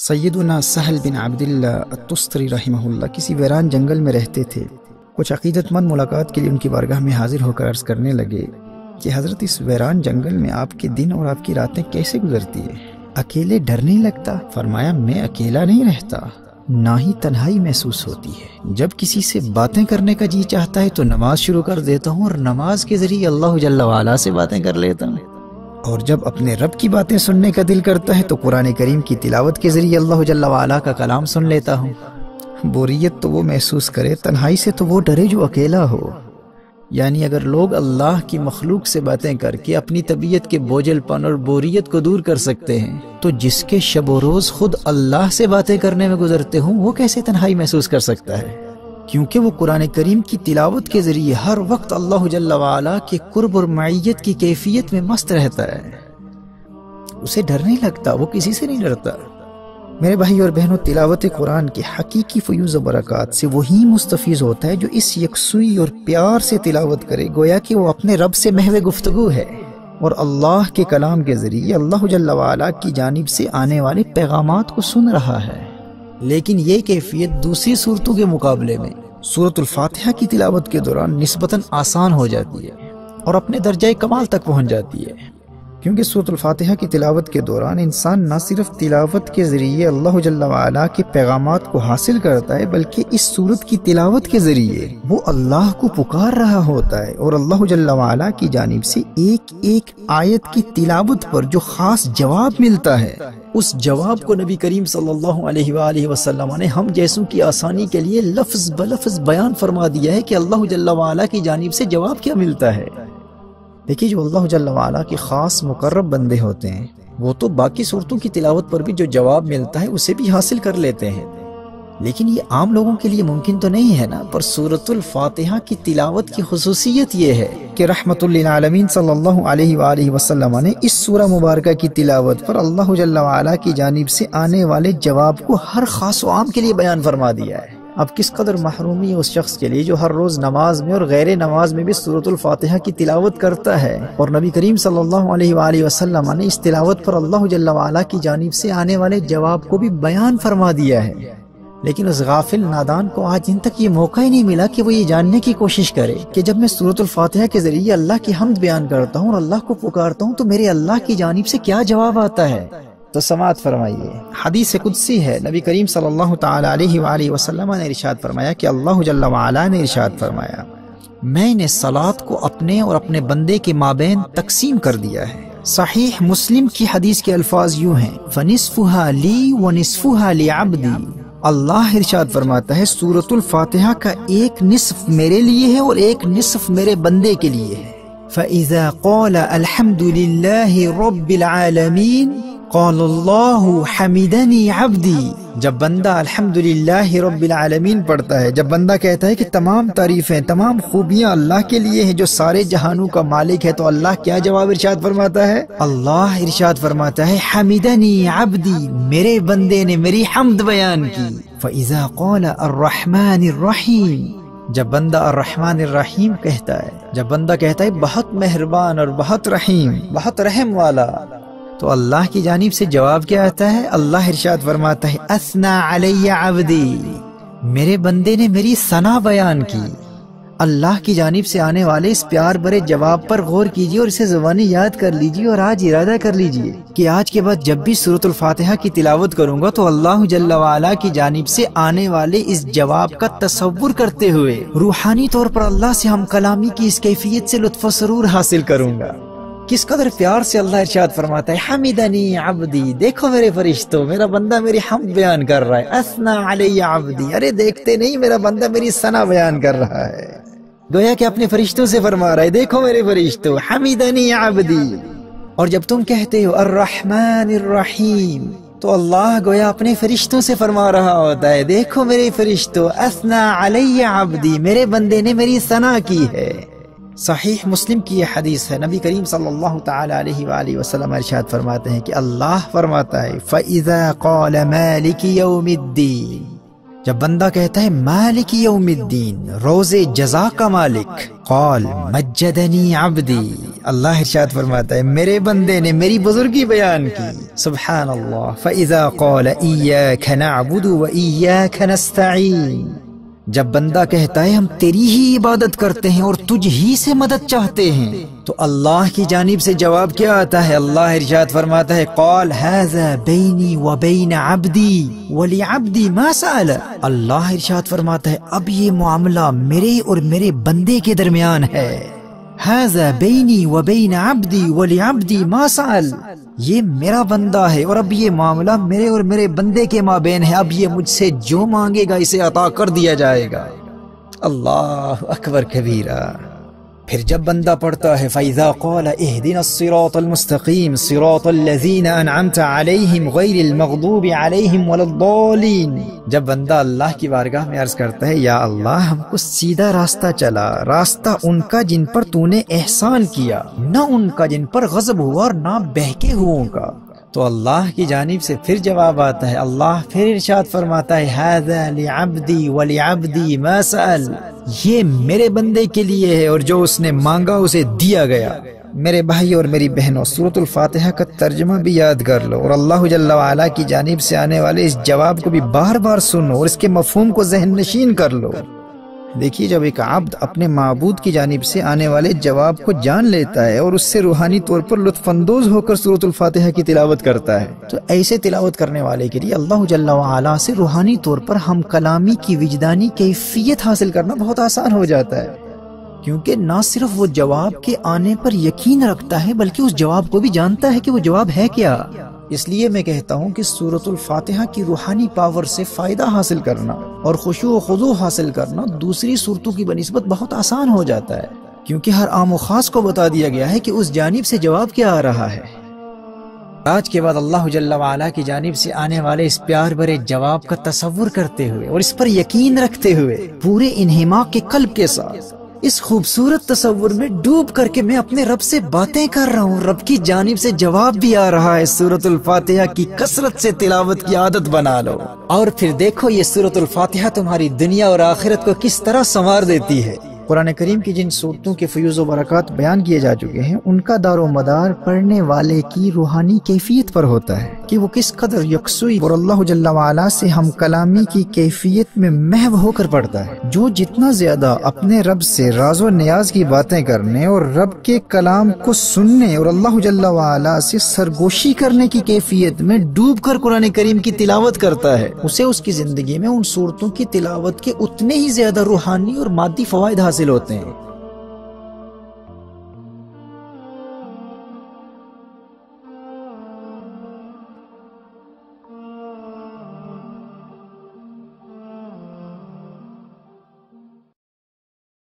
سیدنا سہل بن عبداللہ التستری رحمہ اللہ کسی ویران جنگل میں رہتے تھے۔ کچھ عقیدت مند ملاقات کے لیے ان کی بارگاہ میں حاضر ہو کر عرض کرنے لگے کہ حضرت اس ویران جنگل میں آپ کے دن اور آپ کی راتیں کیسے گزرتی ہیں؟ اکیلے ڈر نہیں لگتا؟ فرمایا میں اکیلا نہیں رہتا، نہ ہی تنہائی محسوس ہوتی ہے۔ جب کسی سے باتیں کرنے کا جی چاہتا ہے تو نماز شروع کر دیتا ہوں اور نماز کے ذریعے اللہ جل وعلا سے باتیں کر لیتا ہوں، اور جب اپنے رب کی باتیں سننے کا دل کرتا ہے تو قرآن کریم کی تلاوت کے ذریعے اللہ جل وعلا کا کلام سن لیتا ہوں۔ بوریت تو وہ محسوس کرے، تنہائی سے تو وہ ڈرے جو اکیلا ہو۔ یعنی اگر لوگ اللہ کی مخلوق سے باتیں کر کے اپنی طبیعت کے بوجھل پن اور بوریت کو دور کر سکتے ہیں تو جس کے شب و روز خود اللہ سے باتیں کرنے میں گزرتے ہوں وہ کیسے تنہائی محسوس کر سکتا ہے؟ کیونکہ وہ قرآن کریم کی تلاوت کے ذریعے ہر وقت اللہ جل وعلا کے قرب اور معیت کی کیفیت میں مست رہتا ہے، اسے ڈر نہیں لگتا، وہ کسی سے نہیں ڈرتا۔ میرے بھائی اور بہنوں، تلاوت قرآن کے حقیقی فیوز و برکات سے وہی مستفیض ہوتا ہے جو اس یکسوئی اور پیار سے تلاوت کرے، گویا کہ وہ اپنے رب سے محو گفتگو ہے اور اللہ کے کلام کے ذریعے اللہ جل وعلا کی جانب سے آنے والے پیغامات کو سن رہا ہے۔ لیکن یہ کیفیت دوسری صورتوں کے مقابلے میں سورۃ الفاتحہ کی تلاوت کے دوران نسبتاً آسان ہو جاتی ہے اور اپنے درجہ کمال تک پہنچ جاتی ہے، کیونکہ سورۃ الفاتحہ کی تلاوت کے دوران انسان نہ صرف تلاوت کے ذریعے اللہ جل وعلا کے پیغامات کو حاصل کرتا ہے بلکہ اس سورت کی تلاوت کے ذریعے وہ اللہ کو پکار رہا ہوتا ہے اور اللہ جل وعلا کی جانب سے ایک ایک آیت کی تلاوت پر جو خاص جواب ملتا ہے اس جواب کو نبی کریم صلی اللہ علیہ وآلہ وسلم نے ہم جیسوں کی آسانی کے لیے لفظ بلفظ بیان فرما دیا ہے کہ اللہ جل وعلا کی جانب سے جواب کیا ملتا ہے۔ دیکھیے، جو اللہ جل وعلا کے خاص مقرب بندے ہوتے ہیں وہ تو باقی صورتوں کی تلاوت پر بھی جو جواب ملتا ہے اسے بھی حاصل کر لیتے ہیں، لیکن یہ عام لوگوں کے لیے ممکن تو نہیں ہے نا۔ پر سورۃ الفاتحہ کی تلاوت کی خصوصیت یہ ہے کہ رحمت للعالمین صلی اللہ علیہ وآلہ وسلم نے اس سورہ مبارکہ کی تلاوت پر اللہ جل وعلا کی جانب سے آنے والے جواب کو ہر خاص و عام کے لیے بیان فرما دیا ہے۔ اب کس قدر محرومی ہے اس شخص کے لیے جو ہر روز نماز میں اور غیر نماز میں بھی سورۃ الفاتحہ کی تلاوت کرتا ہے، اور نبی کریم صلی اللہ علیہ وآلہ وسلم نے اس تلاوت پر اللہ جل وعلا کی جانب سے آنے والے جواب کو بھی بیان فرما دیا ہے۔ لیکن اس غافل نادان کو آج ان تک یہ موقع ہی نہیں ملا کہ وہ یہ جاننے کی کوشش کرے کہ جب میں سورۃ الفاتحہ کے ذریعے اللہ کی حمد بیان کرتا ہوں اور اللہ کو پکارتا ہوں تو میرے اللہ کی جانب سے کیا جواب آتا ہے۔ تو سماعت فرمائیے، حدیث قدسی ہے، نبی کریم صلی اللہ تعالی علیہ وآلہ وسلم نے ارشاد فرمایا کہ اللہ جل وعلا نے ارشاد فرمایا میں نے صلاۃ کو اپنے اور اپنے بندے کے مابین تقسیم کر دیا ہے۔ صحیح مسلم کی حدیث کے الفاظ یوں ہیں، فَنِصْفُهَا لِي وَنِصْفُهَا لِعَبْدِي۔ اللہ ارشاد فرماتا ہے سورۃ الفاتحہ کا ایک نصف میرے لیے ہے اور ایک نصف میرے بندے کے لیے ہے۔ فَإِذَا قَالَ الْحَمْدُ لِلَّهِ رَبِّ الْعَالَمِينَ قال اللہ حمیدنی عبدی۔ جب بندہ الحمدللہ رب العالمین پڑھتا ہے، جب بندہ کہتا ہے کہ تمام تعریفیں تمام خوبیاں اللہ کے لیے ہیں جو سارے جہانوں کا مالک ہے، تو اللہ کیا جواب ارشاد فرماتا ہے؟ اللہ ارشاد فرماتا ہے حمیدنی عبدی، میرے بندے نے میری حمد بیان کی۔ فاذا قال الرحمن الرحیم، جب بندہ الرحمن الرحیم کہتا ہے، جب بندہ کہتا ہے بہت مہربان اور بہت رحیم، بہت رحم والا، تو اللہ کی جانب سے جواب کیا آتا ہے؟ اللہ ارشاد فرماتا ہے اثنا علی عبدی، میرے بندے نے میری ثنا بیان کی۔ اللہ کی جانب سے آنے والے اس پیار بھرے جواب پر غور کیجیے اور اسے زبانی یاد کر لیجیے، اور آج ارادہ کر لیجیے کہ آج کے بعد جب بھی سورۃ الفاتحہ کی تلاوت کروں گا تو اللہ جل وعلا کی جانب سے آنے والے اس جواب کا تصور کرتے ہوئے روحانی طور پر اللہ سے ہم کلامی کی اس کیفیت سے لطف و سرور حاصل کروں گا۔ کس قدر پیار سے اللہ ارشاد فرماتا ہے حمیدنی عبدی، دیکھو میرے فرشتوں، میرا بندہ میری حمد بیان کر رہا ہے۔ اثنا علی عبدی، ارے دیکھتے نہیں میرا بندہ میری ثنا بیان کر رہا ہے، گویا کہ اپنے فرشتوں سے فرما رہا ہے دیکھو میرے فرشتوں حمیدنی عبدی۔ اور جب تم کہتے ہو الرحمن الرحیم تو اللہ گویا اپنے فرشتوں سے فرما رہا ہوتا ہے دیکھو میرے فرشتوں اثنا علی عبدی، میرے بندے نے میری ثنا کی ہے۔ صحیح مسلم کی یہ حدیث ہے، نبی کریم صلی اللہ تعالی علیہ وآلہ وسلم ارشاد فرماتے ہیں کہ اللہ فرماتا ہے فَإِذَا قَالَ مَالِكِ يَوْمِ الدِّينِ، جب بندہ کہتا ہے مالک یوم الدین، روز جزا کا مالک، قال مجدنی عبدی، اللہ ارشاد فرماتا ہے میرے بندے نے میری بزرگی بیان کی، سبحان اللہ۔ فاذا قال ایاک نعبد وایاک نستعین، جب بندہ کہتا ہے ہم تیری ہی عبادت کرتے ہیں اور تجھ ہی سے مدد چاہتے ہیں، تو اللہ کی جانب سے جواب کیا آتا ہے؟ اللہ ارشاد فرماتا ہے قال ھذا بینی وبین عبدی ولعبدی ما سأل، اللہ ارشاد فرماتا ہے اب یہ معاملہ میرے اور میرے بندے کے درمیان ہے، ھذا بینی وبین عبدی ولعبدی ما سأل، یہ میرا بندہ ہے اور اب یہ معاملہ میرے اور میرے بندے کے مابین ہے، اب یہ مجھ سے جو مانگے گا اسے عطا کر دیا جائے گا۔ اللہ اکبر کبیرہ۔ پھر جب بندہ پڑھتا ہے فَإِذَا قَالَ اهْدِنَا الصِّرَاطَ الْمُسْتَقِيمَ صِرَاطَ الَّذِينَ أَنْعَمْتَ عَلَيْهِمْ غَيْرِ الْمَغْضُوبِ عَلَيْهِمْ وَلَا الضَّالِّينَ، جب بندہ اللہ کی بارگاہ میں عرض کرتا ہے یا اللہ ہم کو سیدھا راستہ چلا، راستہ ان کا جن پر تو نے احسان کیا، نہ ان کا جن پر غضب ہوا اور نہ بہکے ہوئوں کا، تو اللہ کی جانب سے پھر جواب آتا ہے، اللہ پھر ارشاد فرماتا ہے ھذا لعبدی ولعبدی ما سأل، یہ میرے بندے کے لیے ہے اور جو اس نے مانگا اسے دیا گیا۔ میرے بھائی اور میری بہنوں، سورۃ الفاتحہ کا ترجمہ بھی یاد کر لو اور اللہ جل وعلا کی جانب سے آنے والے اس جواب کو بھی بار بار سنو اور اس کے مفہوم کو ذہن نشین کر لو۔ دیکھیے جب ایک عبد اپنے معبود کی جانب سے آنے والے جواب کو جان لیتا ہے اور اس سے روحانی طور پر لطف اندوز ہو کر سورۃ الفاتحہ کی تلاوت کرتا ہے، تو ایسے تلاوت کرنے والے کے لیے اللہ جل وعلا سے روحانی طور پر ہم کلامی کی وجدانی کیفیت حاصل کرنا بہت آسان ہو جاتا ہے، کیونکہ نہ صرف وہ جواب کے آنے پر یقین رکھتا ہے بلکہ اس جواب کو بھی جانتا ہے کہ وہ جواب ہے کیا۔ اس لیے میں کہتا ہوں کہ سورۃ الفاتحہ کی روحانی پاور سے فائدہ حاصل کرنا اور خشوع و خضوع حاصل کرنا دوسری صورتوں کی بنسبت بہت آسان ہو جاتا ہے، کیونکہ ہر عام و خاص کو بتا دیا گیا ہے کہ اس جانب سے جواب کیا آ رہا ہے۔ آج کے بعد اللہ جل وعلا کی جانب سے آنے والے اس پیار بھرے جواب کا تصور کرتے ہوئے اور اس پر یقین رکھتے ہوئے پورے انہماک کے قلب کے ساتھ اس خوبصورت تصور میں ڈوب کر کے میں اپنے رب سے باتیں کر رہا ہوں، رب کی جانب سے جواب بھی آ رہا ہے، سورۃ الفاتحہ کی کثرت سے تلاوت کی عادت بنا لو اور پھر دیکھو یہ سورۃ الفاتحہ تمہاری دنیا اور آخرت کو کس طرح سنوار دیتی ہے۔ قرآن کریم کی جن صورتوں کے فیوز و برکات بیان کیے جا چکے ہیں ان کا دار و مدار پڑھنے والے کی روحانی کیفیت پر ہوتا ہے کہ وہ کس قدر یکسوئی اور اللہ جل وعلا سے ہم کلامی کی کیفیت میں محو ہو کر پڑھتا ہے۔ جو جتنا زیادہ اپنے رب سے راز و نیاز کی باتیں کرنے اور رب کے کلام کو سننے اور اللہ جل وعلا سے سرگوشی کرنے کی کیفیت میں ڈوب کر قرآن کریم کی تلاوت کرتا ہے، اسے اس کی زندگی میں ان صورتوں کی تلاوت کے اتنے ہی زیادہ روحانی اور مادی فوائد حاصل ہوتے ہیں۔